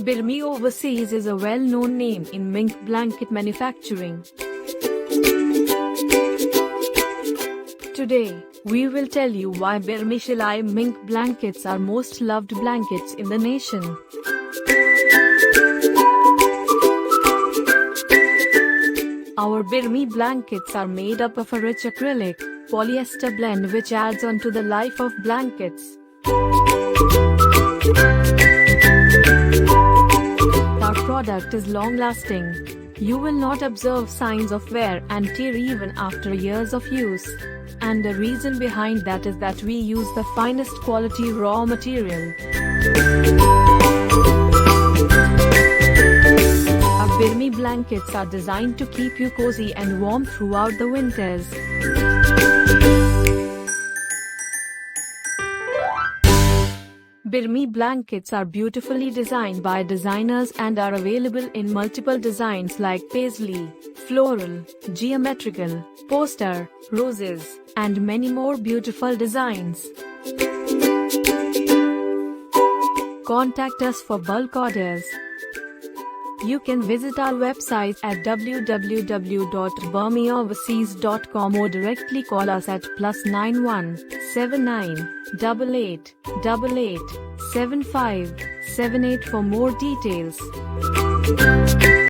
Birmi Overseas is a well-known name in mink blanket manufacturing. Today, we will tell you why Birmi Shilay Mink Blankets are most loved blankets in the nation. Our Birmi blankets are made up of a rich acrylic, polyester blend which adds on to the life of blankets. Our product is long-lasting. You will not observe signs of wear and tear even after years of use. And the reason behind that is that we use the finest quality raw material. Our Birmi blankets are designed to keep you cozy and warm throughout the winters. Birmi blankets are beautifully designed by designers and are available in multiple designs like paisley, floral, geometrical, poster, roses, and many more beautiful designs. Contact us for bulk orders. You can visit our website at www.birmioverseas.com or directly call us at +91 79 88 88 75 78 for more details.